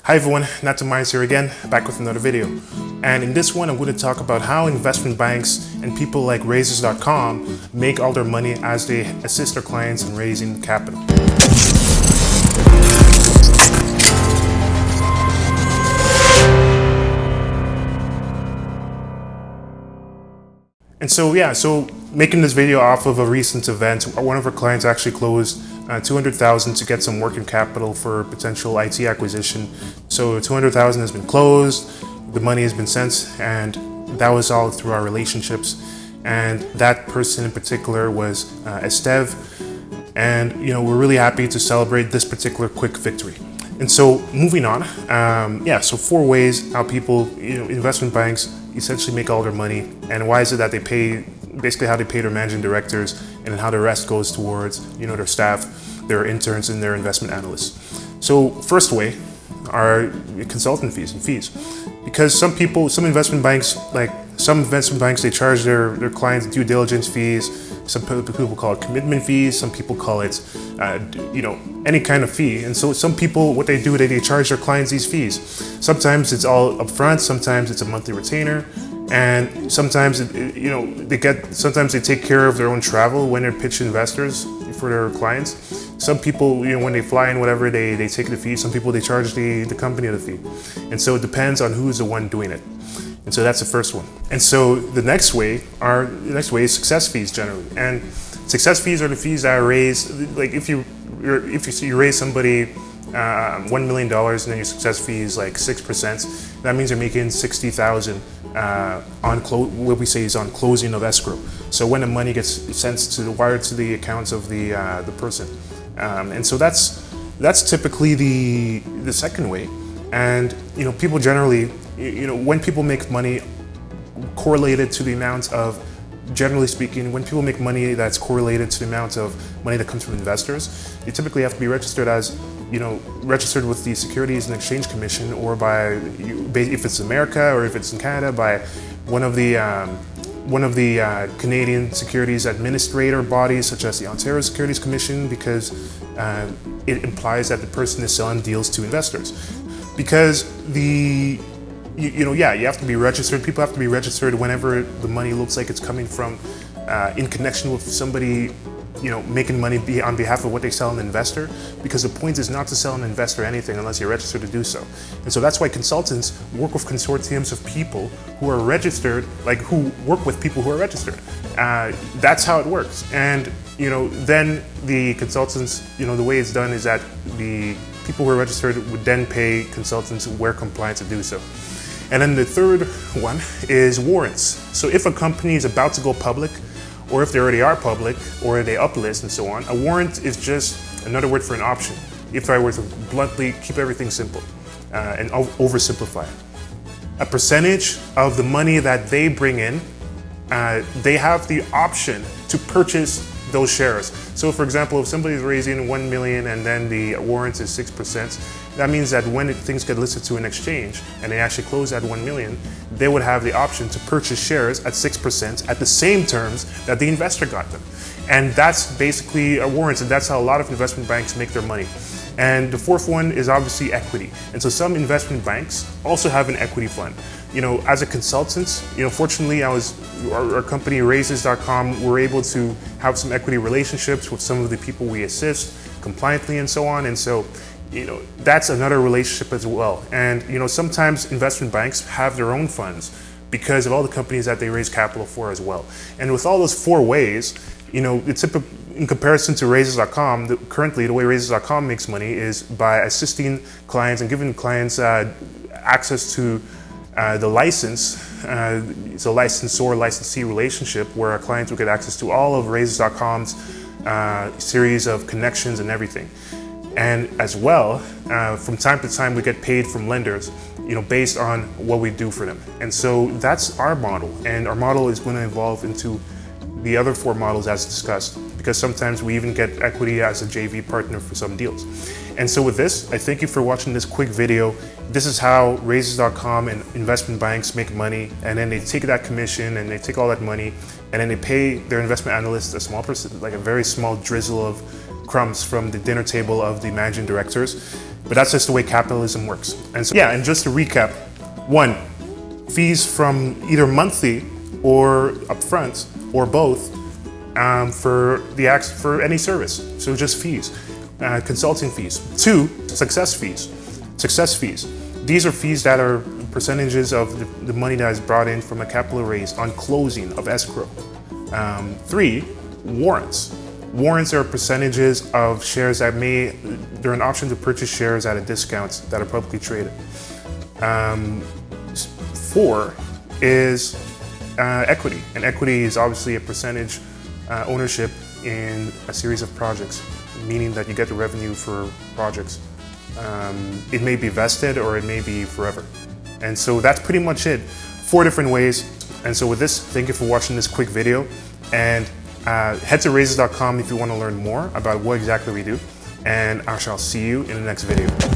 Hi everyone, Natu here again, back with another video. And in this one, I'm going to talk about how investment banks and people like Raisers.com make all their money as they assist their clients in raising capital. And so making this video off of a recent event, one of our clients actually closed $200,000 to get some working capital for potential IT acquisition. So $200,000 has been closed, the money has been sent, and that was all through our relationships. And that person in particular was Estev, and we're really happy to celebrate this particular quick victory. And so moving on, so 4 ways how people, investment banks essentially make all their money, and why is it that they pay, basically how they pay their managing directors, and then how the rest goes towards, their staff, their interns, and their investment analysts. So first way are consultant fees and fees. Because some investment banks, they charge their clients due diligence fees. Some people call it commitment fees. Some people call it, any kind of fee. And so some people, what they do, they charge their clients these fees. Sometimes it's all upfront. Sometimes it's a monthly retainer. And sometimes, sometimes they take care of their own travel when they're pitch investors for their clients. Some people, when they fly in, whatever, they take the fee. Some people, they charge the company the fee. And so it depends on who's the one doing it. And so that's the first one. And so the next way is success fees generally. And success fees are the fees that are raised, like if you raise somebody $1 million and then your success fee is like 6%, that means you're making $60,000 on what we say is on closing of escrow. So when the money gets sent wired to the accounts of the person. And so that's typically the second way. And people generally, when people make money correlated to the amount of, generally speaking, when people make money that's correlated to the amount of money that comes from investors, you typically have to be registered as, registered with the Securities and Exchange Commission, or by, if it's America or if it's in Canada, by one of the Canadian securities administrator bodies, such as the Ontario Securities Commission, because it implies that the person is selling deals to investors. Because you have to be registered. People have to be registered whenever the money looks like it's coming from, in connection with somebody, making money on behalf of what they sell an investor. Because the point is not to sell an investor anything unless you're registered to do so. And so that's why consultants work with consortiums of people who are registered, who work with people who are registered. That's how it works. And then the consultants, the way it's done is that the people who are registered would then pay consultants where compliant to do so. And then the third one is warrants. So if a company is about to go public, or if they already are public, or they uplist and so on, a warrant is just another word for an option. If I were to bluntly keep everything simple and oversimplify. A percentage of the money that they bring in, they have the option to purchase those shares. So for example, if somebody's raising 1 million and then the warrants is 6%, that means that when things get listed to an exchange and they actually close at 1 million, they would have the option to purchase shares at 6% at the same terms that the investor got them. And that's basically a warrant, and that's how a lot of investment banks make their money. And the fourth one is obviously equity. And so some investment banks also have an equity fund. As a consultant, fortunately our company Raisers.com, we're able to have some equity relationships with some of the people we assist compliantly and so on. And so, that's another relationship as well. And, sometimes investment banks have their own funds because of all the companies that they raise capital for as well. And with all those 4 ways, it's in comparison to Raisers.com, currently the way Raisers.com makes money is by assisting clients and giving clients access to the license. It's a licensor-licensee relationship where our clients will get access to all of Raisers.com's series of connections and everything. And as well, from time to time, we get paid from lenders, based on what we do for them. And so that's our model. And our model is going to evolve into the other 4 models as discussed, because sometimes we even get equity as a JV partner for some deals. And so with this, I thank you for watching this quick video. This is how Raisers.com and investment banks make money, and then they take that commission and they take all that money and then they pay their investment analysts a small percent, like a very small drizzle of crumbs from the dinner table of the managing directors. But that's just the way capitalism works. And so, yeah, and just to recap, 1, fees from either monthly or upfront or both for any service. So just fees, consulting fees. 2, success fees. Success fees. These are fees that are percentages of the money that is brought in from a capital raise on closing of escrow. 3, warrants. Warrants are percentages of shares that they're an option to purchase shares at a discount that are publicly traded. 4 is equity, and equity is obviously a percentage ownership in a series of projects, meaning that you get the revenue for projects. It may be vested or it may be forever. And so that's pretty much it. 4 different ways. And so with this, thank you for watching this quick video, and head to raises.com if you want to learn more about what exactly we do, and I shall see you in the next video.